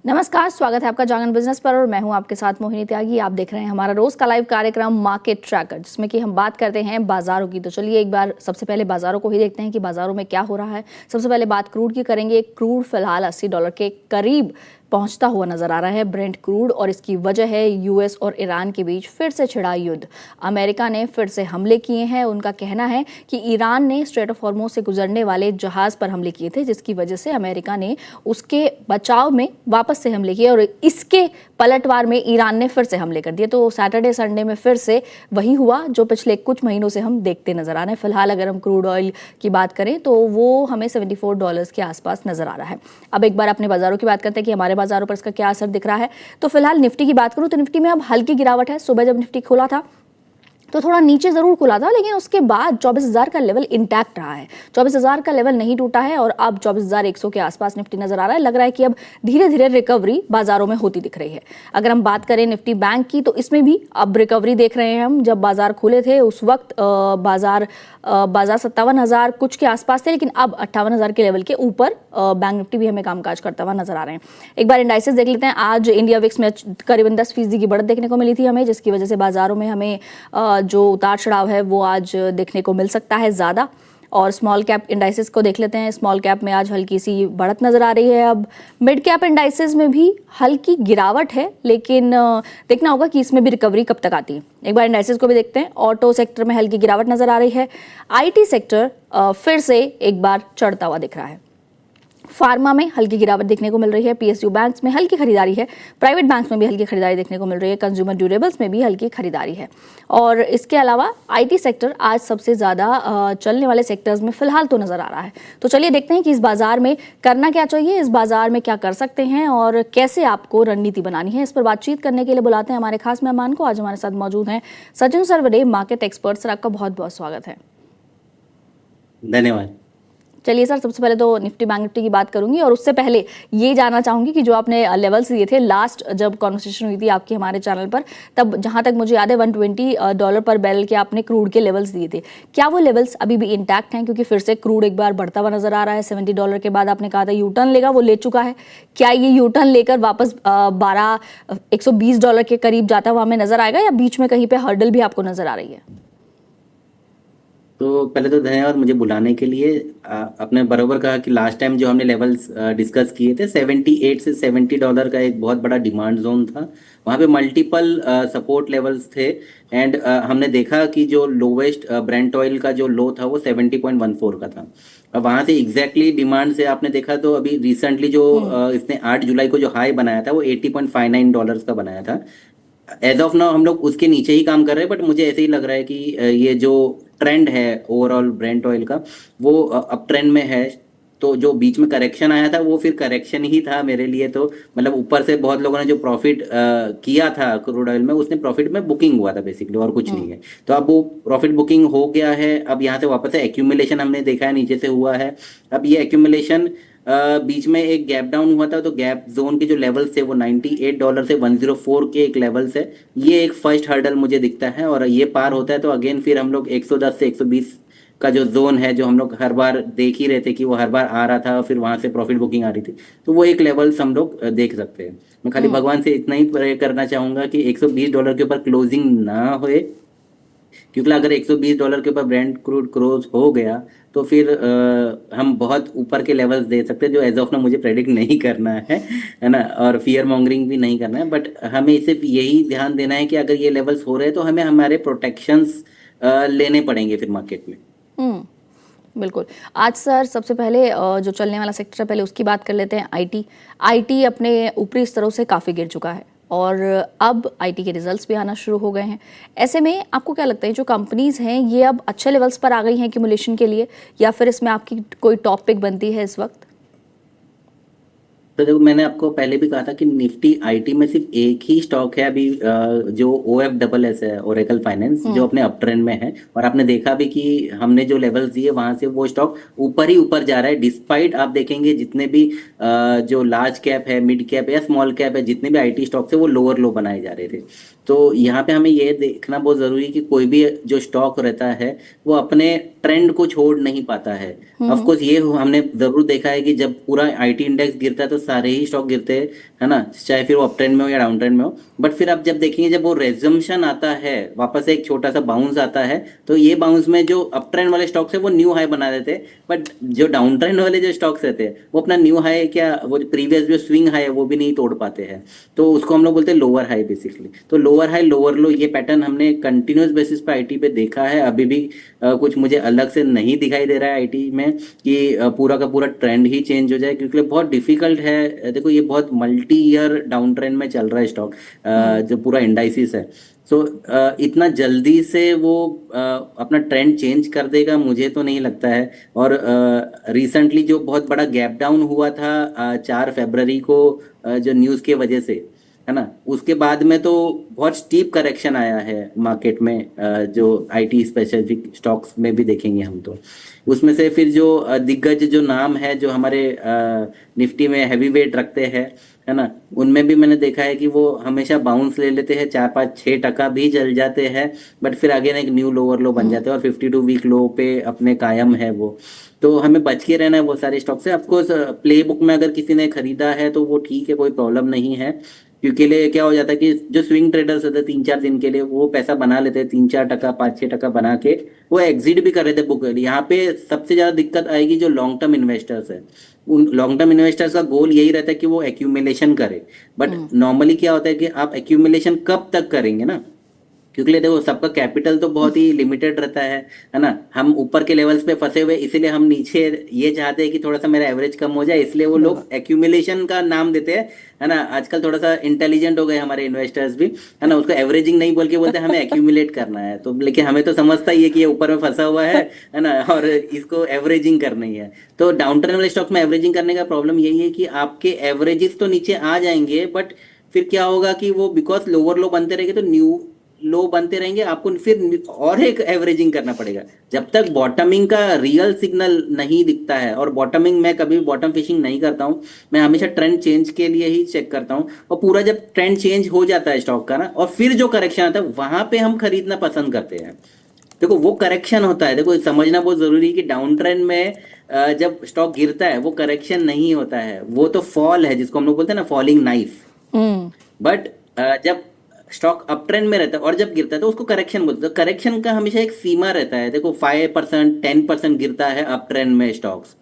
नमस्कार, स्वागत है आपका जागरण बिजनेस पर और मैं हूं आपके साथ मोहिनी त्यागी। आप देख रहे हैं हमारा रोज का लाइव कार्यक्रम मार्केट ट्रैकर, जिसमें कि हम बात करते हैं बाजारों की। तो चलिए एक बार सबसे पहले बाजारों को ही देखते हैं कि बाजारों में क्या हो रहा है। सबसे पहले बात क्रूड की करेंगे। क्रूड फिलहाल $80 के करीब पहुंचता हुआ नजर आ रहा है, ब्रेंट क्रूड, और इसकी वजह है यूएस और ईरान के बीच फिर से छिड़ा युद्ध। अमेरिका ने फिर से हमले किए हैं। उनका कहना है कि ईरान ने स्ट्रेट ऑफ हॉर्मुज़ से गुजरने वाले जहाज पर हमले किए थे, जिसकी वजह से अमेरिका ने उसके बचाव में वापस से हमले किए और इसके पलटवार में ईरान ने फिर से हमले कर दिए। तो सैटरडे संडे में फिर से वही हुआ जो पिछले कुछ महीनों से हम देखते नजर आ रहे हैं। फिलहाल अगर हम क्रूड ऑयल की बात करें तो वो हमें $74 के आसपास नजर आ रहा है। अब एक बार अपने बाजारों की बात करते हैं कि हमारे बाजारों पर इसका क्या असर दिख रहा है। तो फिलहाल निफ्टी की बात करूं तो निफ्टी में अब हल्की गिरावट है। सुबह जब निफ्टी खुला था तो थोड़ा नीचे जरूर खुला था, लेकिन उसके बाद 24,000 का लेवल इंटैक्ट रहा है। 24,000 का लेवल नहीं टूटा है और अब 24,100 के आसपास निफ्टी नजर आ रहा है। लग रहा है कि अब धीरे धीरे रिकवरी बाजारों में होती दिख रही है। अगर हम बात करें निफ्टी बैंक की तो इसमें भी अब रिकवरी देख रहे हैं हम। जब बाजार खुले थे उस वक्त बाजार 57,000 कुछ के आसपास थे, लेकिन अब 58,000 के लेवल के ऊपर बैंक निफ्टी भी हमें कामकाज करता हुआ नजर आ रहे हैं। एक बार इंडाइसेस देख लेते हैं। आज इंडिया विक्स में करीबन 10% की बढ़त देखने को मिली थी हमें, जिसकी वजह से बाजारों में हमें जो उतार चढ़ाव है वो आज देखने को मिल सकता है ज़्यादा। और स्मॉल कैप इंडाइसेस को देख लेते हैं। स्मॉल कैप में आज हल्की सी बढ़त नजर आ रही है। अब मिड कैप इंडाइसेस में भी हल्की गिरावट है, लेकिन देखना होगा कि इसमें भी रिकवरी कब तक आती है। एक बार इंडाइसेस को भी देखते हैं। ऑटो सेक्टर में हल्की गिरावट नजर आ रही है। आईटी सेक्टर फिर से एक बार चढ़ता हुआ दिख रहा है। फार्मा में हल्की गिरावट देखने को मिल रही है। पीएसयू बैंक्स में हल्की खरीदारी है। प्राइवेट बैंक्स में भी हल्की खरीदारी देखने को मिल रही है। कंज्यूमर ड्यूरेबल्स में भी हल्की खरीदारी है। और इसके अलावा आईटी सेक्टर आज सबसे ज़्यादा चलने वाले सेक्टर्स में फिलहाल तो नज़र आ रहा है। तो चलिए देखते हैं कि इस बाजार में करना क्या चाहिए, इस बाजार में क्या कर सकते हैं और कैसे आपको रणनीति बनानी है। इस पर बातचीत करने के लिए बुलाते हैं हमारे खास मेहमान को। आज हमारे साथ मौजूद हैं Sachin Sarvade, market expert. Sir, आपका बहुत बहुत स्वागत है। धन्यवाद। चलिए सर, सबसे पहले तो निफ्टी बैंक निफ्टी की बात करूंगी और उससे पहले ये जानना चाहूंगी कि जो आपने लेवल्स दिए थे लास्ट जब कॉन्वर्सेशन हुई थी आपकी हमारे चैनल पर, तब जहां तक मुझे याद है $120 पर बैरल के आपने क्रूड के लेवल्स दिए थे। क्या वो लेवल्स अभी भी इंटैक्ट हैं? क्योंकि फिर से क्रूड एक बार बढ़ता हुआ नजर आ रहा है। $70 के बाद आपने कहा था यू टर्न लेगा, वो ले चुका है। क्या ये यू टर्न लेकर वापस $120 के करीब जाता हुआ हमें नजर आएगा, या बीच में कहीं पे हर्डल भी आपको नजर आ रही है? तो पहले तो धन्यवाद मुझे बुलाने के लिए। आपने बरोबर कहा कि लास्ट टाइम जो हमने लेवल्स डिस्कस किए थे 78 से $70 का एक बहुत बड़ा डिमांड जोन था। वहाँ पे मल्टीपल सपोर्ट लेवल्स थे एंड हमने देखा कि जो लोवेस्ट ब्रेंट ऑयल का जो लो था वो 70.14 का था। अब वहाँ से एग्जैक्टली डिमांड से आपने देखा तो अभी रिसेंटली जो इसने 8 जुलाई को जो हाई बनाया था वो $80.59 का बनाया था। एज ऑफ नाउ हम लोग उसके नीचे ही काम कर रहे हैं, बट मुझे ऐसे ही लग रहा है कि ये जो ट्रेंड है ओवरऑल ब्रेंट ऑयल का वो अप ट्रेंड में है। तो जो बीच में करेक्शन आया था वो फिर करेक्शन ही था मेरे लिए। तो मतलब ऊपर से बहुत लोगों ने जो प्रॉफिट किया था क्रूड ऑयल में, उसने प्रॉफिट में बुकिंग हुआ था बेसिकली, और कुछ नहीं है। तो अब वो प्रॉफिट बुकिंग हो गया है। अब यहाँ से वापस से एक्यूमुलेशन हमने देखा है नीचे से हुआ है। अब ये एक्यूमुलेशन बीच में एक गैप डाउन हुआ था, तो गैप जोन के जो लेवल्स थे वो $98 से 104 के एक लेवल्स है। ये एक फर्स्ट हर्डल मुझे दिखता है, और ये पार होता है तो अगेन फिर हम लोग 110 से 120 का जो जोन है, जो हम लोग हर बार देख ही रहे थे कि वो हर बार आ रहा था, फिर वहां से प्रॉफिट बुकिंग आ रही थी, तो वो एक लेवल्स हम लोग देख सकते हैं। मैं खाली भगवान से इतना ही प्रे करना चाहूंगा कि $120 के ऊपर क्लोजिंग ना होए, क्योंकि अगर $120 के ऊपर ब्रेंट क्रूड क्लोज हो गया तो फिर हम बहुत ऊपर के लेवल्स दे सकते हैं, जो एज ऑफ ना मुझे प्रेडिक्ट नहीं करना है ना, और फियर मॉन्गरिंग भी नहीं करना है। बट हमें सिर्फ यही ध्यान देना है कि अगर ये लेवल्स हो रहे हैं तो हमें हमारे प्रोटेक्शंस लेने पड़ेंगे फिर मार्केट में। बिल्कुल। आज सर सबसे पहले जो चलने वाला सेक्टर है पहले उसकी बात कर लेते हैं। आईटी अपने ऊपरी स्तरों से काफ़ी गिर चुका है और अब आईटी के रिजल्ट्स भी आना शुरू हो गए हैं। ऐसे में आपको क्या लगता है जो कंपनीज हैं ये अब अच्छे लेवल्स पर आ गई हैं एक्यूमुलेशन के लिए, या फिर इसमें आपकी कोई टॉप पिक बनती है इस वक्त? तो देखो, मैंने आपको पहले भी कहा था कि निफ्टी आईटी में सिर्फ एक ही स्टॉक है अभी, जो OFSS है, ओरेकल फाइनेंस, जो अपने अप ट्रेंड में है। और आपने देखा भी कि हमने जो लेवल्स दिए वहां से वो स्टॉक ऊपर ही ऊपर जा रहा है, डिस्पाइट आप देखेंगे जितने भी जो लार्ज कैप है, मिड कैप या स्मॉल कैप है, जितने भी आईटी स्टॉक्स है वो लोअर लो बनाए जा रहे थे। तो यहाँ पे हमें ये देखना बहुत जरूरी है कि कोई भी जो स्टॉक रहता है वो अपने ट्रेंड को छोड़ नहीं पाता है। ऑफ कोर्स ये हमने जरूर देखा है कि जब पूरा आईटी इंडेक्स गिरता है तो सारे ही स्टॉक गिरते हैं, है ना, चाहे फिर वो अप ट्रेंड में हो या डाउन ट्रेंड में हो। बट फिर आप जब देखेंगे, जब वो रेजम्पशन आता है, वापस एक छोटा सा बाउंस आता है, तो ये बाउंस में जो अप ट्रेंड वाले स्टॉक्स है वो न्यू हाई बना देते हैं, बट जो डाउन ट्रेंड वाले जो स्टॉक्स रहते हैं वो अपना न्यू हाई, क्या वो प्रीवियस जो स्विंग हाई है वो भी नहीं तोड़ पाते हैं। तो उसको हम लोग बोलते हैं लोअर हाई बेसिकली। तो लोअर हाई लोअर लो, ये पैटर्न हमने कंटिन्यूस बेसिस पे आईटी पे देखा है। अभी भी कुछ मुझे अलग से नहीं दिखाई दे रहा है आईटी में कि पूरा का पूरा ट्रेंड ही चेंज हो जाए, क्योंकि बहुत डिफिकल्ट है। देखो ये बहुत मल्टी ईयर डाउन ट्रेंड में चल रहा है स्टॉक, जो पूरा इंडाइसिस है। सो इतना जल्दी से वो अपना ट्रेंड चेंज कर देगा मुझे तो नहीं लगता है। और रिसेंटली जो बहुत बड़ा गैप डाउन हुआ था 4 फरवरी को, जो न्यूज़ के वजह से, है ना, उसके बाद में तो बहुत स्टीप करेक्शन आया है मार्केट में। जो आईटी स्पेसिफिक स्टॉक्स में भी देखेंगे हम, तो उसमें से फिर जो दिग्गज जो नाम है, जो हमारे निफ्टी में हैवी वेट रखते हैं, है ना, उनमें भी मैंने देखा है कि वो हमेशा बाउंस ले लेते हैं, 4 5 6 टका भी चल जाते हैं, बट फिर अगेन एक न्यू लोअर लो बन जाते हैं और 52 वीक लो पे अपने कायम है वो। तो हमें बच के रहना है वो सारे स्टॉक से। ऑफकोर्स प्ले बुक में अगर किसी ने खरीदा है तो वो ठीक है, कोई प्रॉब्लम नहीं है, क्योंकि लिए क्या हो जाता है कि जो स्विंग ट्रेडर्स होते हैं 3 4 दिन के लिए वो पैसा बना लेते हैं, 3 4 टका 5 6 टका बना के वो एग्जिट भी कर रहे थे बुक। यहाँ पे सबसे ज्यादा दिक्कत आएगी जो लॉन्ग टर्म इन्वेस्टर्स है। उन लॉन्ग टर्म इन्वेस्टर्स का गोल यही रहता है कि वो एक्यूमुलेशन करे, बट नॉर्मली क्या होता है कि आप एक्यूमुलेशन कब तक करेंगे ना, क्योंकि देखो सबका कैपिटल तो बहुत ही लिमिटेड रहता है ना। हम ऊपर के लेवल्स पे फंसे हुए, इसीलिए हम नीचे ये चाहते हैं कि थोड़ा सा मेरा एवरेज कम हो जाए, इसलिए वो लोग एक्यूमुलेशन का नाम देते हैं, है ना। आजकल थोड़ा सा इंटेलिजेंट हो गए हमारे इन्वेस्टर्स भी, है ना, उसको एवरेजिंग नहीं बोल के बोलते हैं हमें एक्यूमुलेट करना है। तो लेकिन हमें तो समझता ही है कि ये ऊपर में फंसा हुआ है ना, और इसको एवरेजिंग करनी है। तो डाउन ट्रेंड वाले स्टॉक में एवरेजिंग करने का प्रॉब्लम यही है कि आपके एवरेजेस तो नीचे आ जाएंगे, बट फिर क्या होगा कि वो बिकॉज लोअर लो बनते रहेंगे तो न्यू लो बनते रहेंगे, आपको फिर और एक एवरेजिंग करना पड़ेगा जब तक बॉटमिंग का रियल सिग्नल नहीं दिखता है। और बॉटमिंग, मैं कभी बॉटम फिशिंग नहीं करता हूं, मैं हमेशा ट्रेंड चेंज के लिए ही चेक करता हूं। और पूरा जब ट्रेंड चेंज हो जाता है स्टॉक का ना, और फिर जो करेक्शन आता है वहां पे हम खरीदना पसंद करते हैं। देखो वो करेक्शन होता है, देखो समझना बहुत जरूरी है कि डाउन ट्रेंड में जब स्टॉक गिरता है वो करेक्शन नहीं होता है, वो तो फॉल है, जिसको हम लोग बोलते हैं ना फॉलिंग नाइफ। बट जब स्टॉक अप ट्रेंड में रहता है और जब गिरता है तो उसको करेक्शन बोलते हैं। तो करेक्शन का हमेशा एक सीमा रहता है। देखो 5% 10% गिरता है अप ट्रेंड में स्टॉक्स,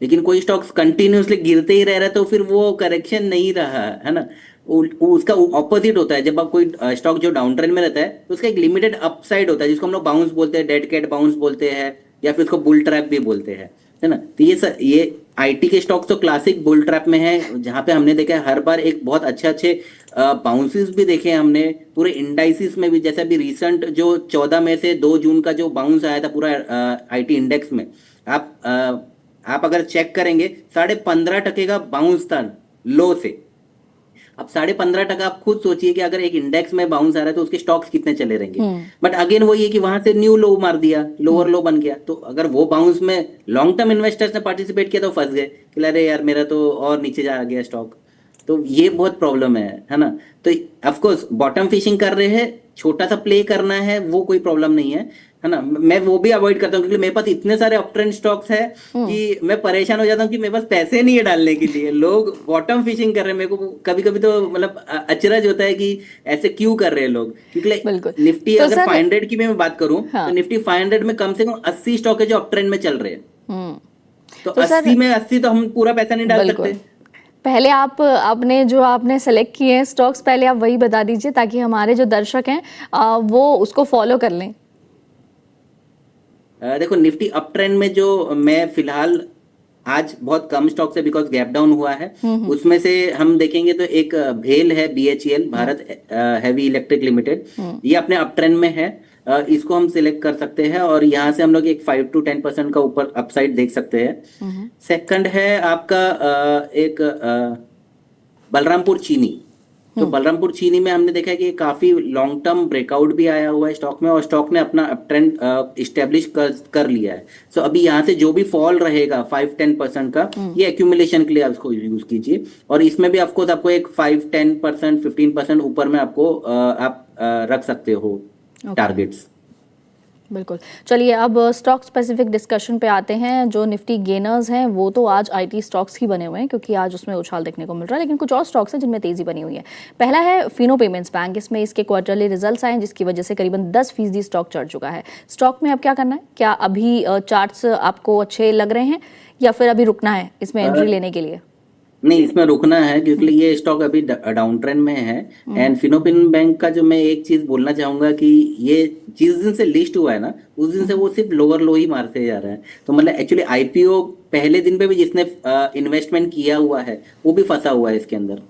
लेकिन कोई स्टॉक्स कंटिन्यूसली गिरते ही रह रहा है तो फिर वो करेक्शन नहीं रहा, है ना। उसका ऑपोजिट होता है, जब आप कोई स्टॉक जो डाउन ट्रेंड में रहता है तो उसका एक लिमिटेड अपसाइड होता है, जिसको हम लोग बाउंस बोलते हैं, डेड कैट बाउंस बोलते हैं, या फिर उसको बुल ट्रैप भी बोलते हैं, है ना। तो ये आईटी के स्टॉक्स तो क्लासिक बुल ट्रैप में है, जहां पे हमने देखा है हर बार एक बहुत अच्छे अच्छे बाउंसेस भी देखे हैं हमने पूरे इंडाइसिस में भी। जैसे अभी रिसेंट जो 14 में से 2 जून का जो बाउंस आया था पूरा आईटी इंडेक्स में, आप अगर चेक करेंगे 15.5 टके का बाउंस था लो से। अब 15.5 टका आप खुद सोचिए कि अगर एक इंडेक्स में बाउंस आ रहा है तो उसके स्टॉक्स कितने चले रहेंगे। बट अगेन वही है कि वहां से न्यू लो मार दिया, लोअर लो बन गया। तो अगर वो बाउंस में लॉन्ग टर्म इन्वेस्टर्स ने पार्टिसिपेट किया तो फंस गए कि अरे यार मेरा तो और नीचे जा गया स्टॉक। तो ये बहुत प्रॉब्लम है ना। तो ऑफकोर्स बॉटम फिशिंग कर रहे हैं, छोटा सा प्ले करना है, वो कोई प्रॉब्लम नहीं है ना। मैं वो भी अवॉइड करता हूँ क्योंकि मेरे पास इतने सारे अप ट्रेंड स्टॉक्स है कि मैं परेशान हो जाता हूँ कि मेरे पास पैसे नहीं है डालने के लिए। लोग बॉटम फिशिंग कर रहे हैं, मेरे को कभी कभी तो मतलब अचरज होता है कि ऐसे क्यों कर रहे हैं लोग। क्योंकि निफ्टी तो अगर सर 500 की मैं बात करूं हाँ। तो निफ्टी 500 में कम से कम 80 स्टॉक है जो अप ट्रेंड में चल रहे हैं। तो तो 80 में 80 तो हम पूरा पैसा नहीं डाल सकते। पहले आप अपने जो आपने सेलेक्ट किए हैं स्टॉक्स, पहले आप वही बता दीजिए ताकि हमारे जो दर्शक हैं वो उसको फॉलो कर लें। देखो निफ्टी अप ट्रेंड में जो मैं फिलहाल आज बहुत कम स्टॉक्स है बिकॉज गैप डाउन हुआ है, उसमें से हम देखेंगे तो एक भेल है, BHEL Bharat heavy electric limited, ये अपने अप ट्रेंड में है। इसको हम सिलेक्ट कर सकते हैं और यहाँ से हम लोग एक 5 to 10% का ऊपर अपसाइड देख सकते हैं। सेकंड है आपका एक बलरामपुर चीनी। तो बलरामपुर चीनी में हमने देखा है कि काफी लॉन्ग टर्म ब्रेकआउट भी आया हुआ है स्टॉक में और स्टॉक ने अपना अप ट्रेंड इस्टेब्लिश कर लिया है। सो अभी यहाँ से जो भी फॉल रहेगा 5-10% का, ये एक्यूमुलेशन के लिए आप इसको यूज कीजिए। और इसमें भी ऑफकोर्स आपको एक 5-10% 15% ऊपर में आपको आप रख सकते हो टारगेट्स। बिल्कुल। चलिए अब स्टॉक स्पेसिफिक डिस्कशन पे आते हैं। जो निफ्टी गेनर्स हैं वो तो आज आईटी स्टॉक्स ही बने हुए हैं क्योंकि आज उसमें उछाल देखने को मिल रहा है, लेकिन कुछ और स्टॉक्स हैं जिनमें तेजी बनी हुई है। पहला है फिनो पेमेंट्स बैंक। इसमें इसके क्वार्टरली रिजल्ट्स आए जिसकी वजह से करीबन 10% स्टॉक चढ़ चुका है। स्टॉक में अब क्या करना है? क्या अभी चार्ट्स आपको अच्छे लग रहे हैं या फिर अभी रुकना है इसमें एंट्री लेने के लिए? नहीं, इसमें रुकना है क्योंकि ये स्टॉक अभी डाउन ट्रेंड में है। एंड फिनोपिन बैंक का जो मैं एक चीज बोलना चाहूंगा कि ये जिस दिन से लिस्ट हुआ है ना, उस दिन से वो सिर्फ लोअर लो ही मारते जा रहा है। तो मतलब एक्चुअली आईपीओ पहले दिन पे भी जिसने इन्वेस्टमेंट किया हुआ है वो भी फंसा हुआ है इसके अंदर,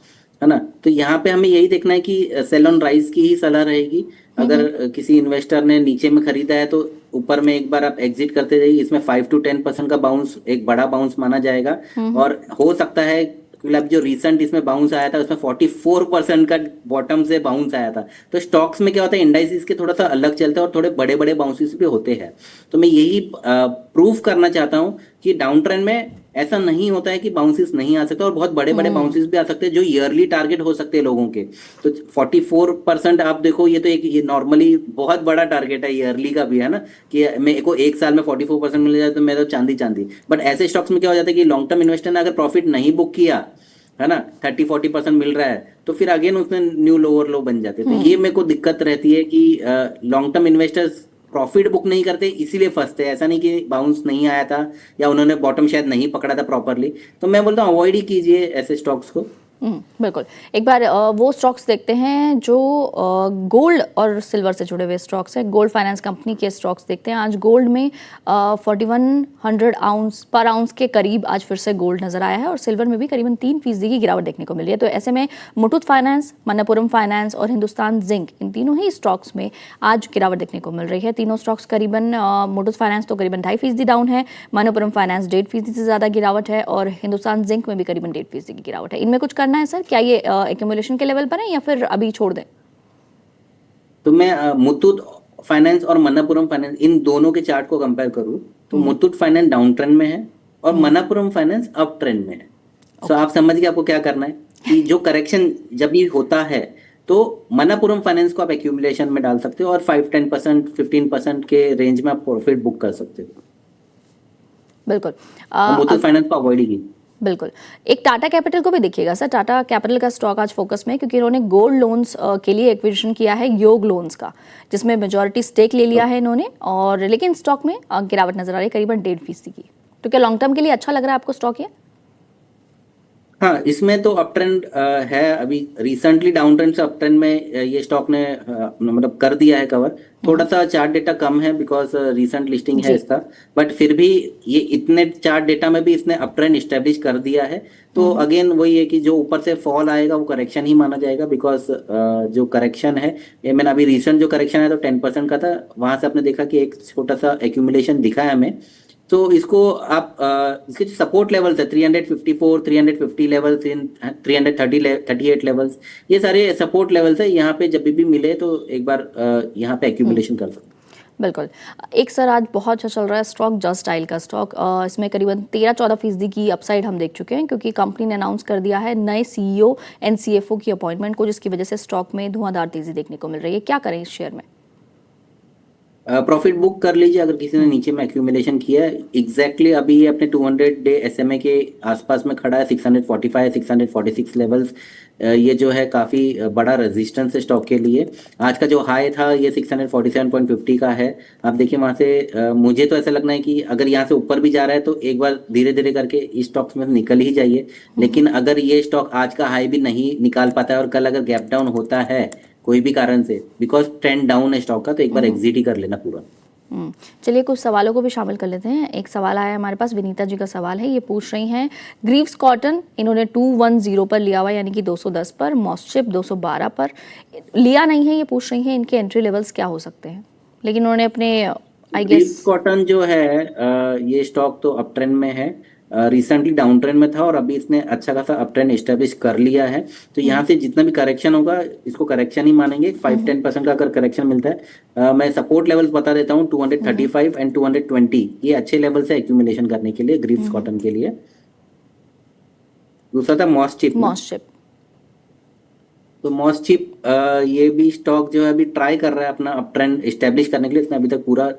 है ना। तो यहाँ पे हमें यही देखना है कि सेल ऑन राइज की ही सलाह रहेगी। अगर किसी इन्वेस्टर ने नीचे में खरीदा है तो ऊपर में एक बार आप एग्जिट करते जाइए। इसमें 5 to 10% का बाउंस एक बड़ा बाउंस माना जाएगा। और हो सकता है क्योंकि अब जो रिसेंट इसमें बाउंस आया था उसमें 44% का बॉटम से बाउंस आया था। तो स्टॉक्स में क्या होता है, इंडाइसिस के थोड़ा सा अलग चलते हैं और थोड़े बड़े बड़े बाउंसेस भी होते हैं। तो मैं यही प्रूफ करना चाहता हूँ कि डाउन ट्रेंड में ऐसा नहीं होता है कि बाउंसेस नहीं आ सकते और बहुत बड़े बड़े बाउंसेस भी आ सकते हैं जो ईयरली टारगेट हो सकते हैं लोगों के। तो 44% आप देखो, ये तो एक ये नॉर्मली बहुत बड़ा टारगेट है ईयरली का भी, है ना। कि मेरे को एक साल में 44% मिल जाए तो मैं तो चांदी चांदी। बट ऐसे स्टॉक्स में क्या हो जाता है कि लॉन्ग टर्म इन्वेस्टर ने अगर प्रॉफिट नहीं बुक किया, है ना, 30-40% मिल रहा है तो फिर अगेन उसमें न्यू लोअर लो बन जाते हैं। तो ये मेरे को दिक्कत रहती है कि long term investors profit book नहीं करते इसीलिए फंसते हैं। ऐसा नहीं कि बाउंस नहीं आया था या उन्होंने बॉटम शायद नहीं पकड़ा था प्रॉपरली। तो मैं बोलता हूँ अवॉइड ही कीजिए ऐसे स्टॉक्स को। बिल्कुल। एक बार वो स्टॉक्स देखते हैं जो गोल्ड और सिल्वर से जुड़े हुए स्टॉक्स हैं। गोल्ड फाइनेंस कंपनी के स्टॉक्स देखते हैं। आज गोल्ड में 4100 आउंस पर आउंस के करीब आज फिर से गोल्ड नजर आया है और सिल्वर में भी करीबन 3% की गिरावट देखने को मिली है। तो ऐसे में मुथूट फाइनेंस, मनप्पुरम फाइनेंस और हिंदुस्तान जिंक, इन तीनों ही स्टॉक्स में आज गिरावट देखने को मिल रही है। तीनों स्टॉक्स करीबन मुथूट फाइनेंस तो करीबन 2.5% डाउन है, मनप्पुरम फाइनेंस 1.5% से ज्यादा गिरावट है और हिंदुस्तान जिंक में भी करीबन 1.5% की गिरावट है। इनमें कुछ करना है सर? क्या ये एक्यूमुलेशन के लेवल पर है या फिर अभी छोड़ दें? तो मैं मुथूट फाइनेंस और मनप्पुरम फाइनेंस इन दोनों के चार्ट को कंपेयर करूं तो मुथूट फाइनेंस डाउन ट्रेंड में है और मनप्पुरम फाइनेंस अप ट्रेंड में है। सो आप समझ गए आपको क्या करना है कि जो करेक्शन जब भी होता है तो मनप्पुरम फाइनेंस को आप एक्यूमुलेशन में डाल सकते हो और 5-10% 15% के रेंज में आप प्रॉफिट बुक कर सकते हो। बिल्कुल। मुथूट फाइनेंस को अवॉइड ही। बिल्कुल। एक टाटा कैपिटल को भी देखिएगा सर। टाटा कैपिटल का स्टॉक आज फोकस में है क्योंकि इन्होंने गोल्ड लोन्स के लिए एक्विजिशन किया है योग लोन्स का, जिसमें मेजॉरिटी स्टेक ले लिया है इन्होंने। और लेकिन स्टॉक में गिरावट नजर आ रही है करीबन 1.5% की। तो क्या लॉन्ग टर्म के लिए अच्छा लग रहा है आपको स्टॉक ये? हाँ, इसमें तो अप ट्रेंड है। अभी रिसेंटली डाउन ट्रेंड से अप ट्रेंड में ये स्टॉक ने मतलब कर दिया है कवर। थोड़ा सा चार्ट डेटा कम है बिकॉज रिसेंट लिस्टिंग है इसका। बट फिर भी ये इतने चार्ट डेटा में भी इसने अप ट्रेंड इस्टेब्लिश कर दिया है। तो अगेन वही है कि जो ऊपर से फॉल आएगा वो करेक्शन ही माना जाएगा बिकॉज जो करेक्शन है, ये मैंने अभी रिसेंट जो करेक्शन है तो 10% का था। वहां से आपने देखा कि एक छोटा सा एक्यूमुलेशन दिखा है हमें। तो इसको आप इसके जो सपोर्ट लेवल्स है 354 350 लेवल्स, 338 लेवल्स, ये सारे सपोर्ट लेवल्स है। यहाँ पे जब भी मिले तो एक बार यहाँ पे एक्यूमुलेशन कर सकते हैं। बिल्कुल। एक सर आज बहुत अच्छा चल रहा है स्टॉक जस्ट डायल का स्टॉक। इसमें करीबन 13-14% की अपसाइड हम देख चुके हैं क्योंकि कंपनी ने अनाउंस कर दिया है नए सीईओ एंड सीएफओ की अपॉइंटमेंट को, जिसकी वजह से स्टॉक में धुआंधार तेजी देखने को मिल रही है। क्या करें इस शेयर में? प्रॉफिट बुक कर लीजिए अगर किसी ने नीचे में एक्यूमुलेशन किया है। एग्जैक्टली अभी ये अपने 200 डे एसएमए के आसपास में खड़ा है, 645 646 लेवल्स। ये जो है काफ़ी बड़ा रेजिस्टेंस है स्टॉक के लिए। आज का जो हाई था ये 647.50 का है। आप देखिए वहाँ से मुझे तो ऐसा लगना है कि अगर यहाँ से ऊपर भी जा रहा है तो एक बार धीरे धीरे करके इस स्टॉक्स में निकल ही जाइए। लेकिन अगर ये स्टॉक आज का हाई भी नहीं निकाल पाता है और कल अगर गैप डाउन होता है कोई भी कारण से, बिकॉज ट्रेंड डाउन है स्टॉक का, तो एक बार एग्जिट ही कर लेना पूरा। चलिए कुछ सवालों को भी शामिल कर लेते हैं। एक सवाल आया हमारे पास, विनीता जी का सवाल है। ये पूछ रही हैं ग्रीव्स कॉटन इन्होंने 210 पर लिया हुआ यानी कि 210 पर, मॉस्चिप 212 पर लिया नहीं है। ये पूछ रही हैं इनके एंट्री लेवल्स क्या हो सकते हैं, लेकिन उन्होंने अपने आई गेस ग्रीव्स कॉटन जो है ये स्टॉक तो अप ट्रेंड में है। रिसेंटली डाउन ट्रेंड में था और अभी इसने अच्छा खासा अप ट्रेंड एस्टेब्लिश कर लिया है। तो यहाँ से जितना भी करेक्शन होगा इसको करेक्शन ही मानेंगे। 5-10% का अगर करेक्शन मिलता है, मैं सपोर्ट लेवल्स बता देता हूँ 235 एंड 220, ये अच्छे लेवल से एक्यूमुलेशन करने के लिए ग्रीव्स कॉटन के लिए। दूसरा था मॉस्चिप। तो मॉसचिप ये भी स्टॉक जो है अभी ट्राई कर रहा है अपना अप ट्रेंड इस्टेब्लिश करने के लिए, इसने अभी तक पूरा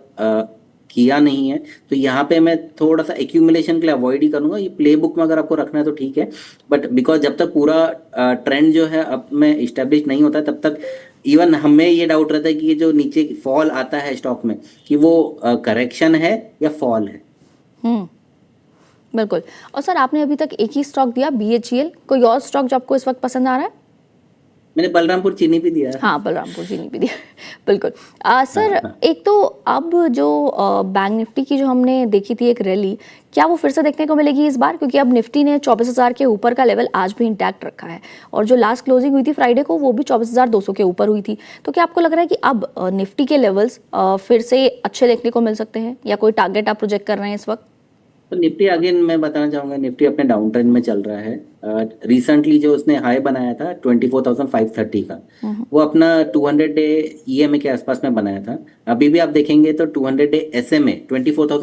किया नहीं है। तो यहाँ पे मैं थोड़ा सा एक्यूमुलेशन के लिए अवॉइड ही करूंगा। ये प्ले बुक में अगर आपको रखना है तो ठीक है, बट बिकॉज जब तक पूरा ट्रेंड जो है अब में इस्टेब्लिश नहीं होता तब तक इवन हमें ये डाउट रहता है कि ये जो नीचे फॉल आता है स्टॉक में कि वो करेक्शन है या फॉल है। हम्म, बिल्कुल। और सर आपने अभी तक एक ही स्टॉक दिया, BHEL, कोई और स्टॉक जो आपको इस वक्त पसंद आ रहा है? मैंने बलरामपुर चीनी भी दिया है। हाँ, बलरामपुर चीनी भी दिया। बिल्कुल। सर हाँ। एक तो अब जो बैंक निफ्टी की जो हमने देखी थी एक रैली, क्या वो फिर से देखने को मिलेगी इस बार? क्योंकि अब निफ्टी ने 24,000 के ऊपर का लेवल आज भी इंटैक्ट रखा है, और जो लास्ट क्लोजिंग हुई थी फ्राइडे को वो भी 24,200 के ऊपर हुई थी। तो क्या आपको लग रहा है कि अब निफ्टी के लेवल्स फिर से अच्छे देखने को मिल सकते हैं, या कोई टारगेट आप प्रोजेक्ट कर रहे हैं इस वक्त? तो निफ्टी अगेन मैं बताना चाहूंगा, निफ्टी अपने डाउन ट्रेंड में चल रहा है। रिसेंटली जो उसने हाई बनाया था 24,530 का, वो अपना 200 डे EMA के आसपास में बनाया था। अभी भी आप देखेंगे तो 200 डे SMA 24,000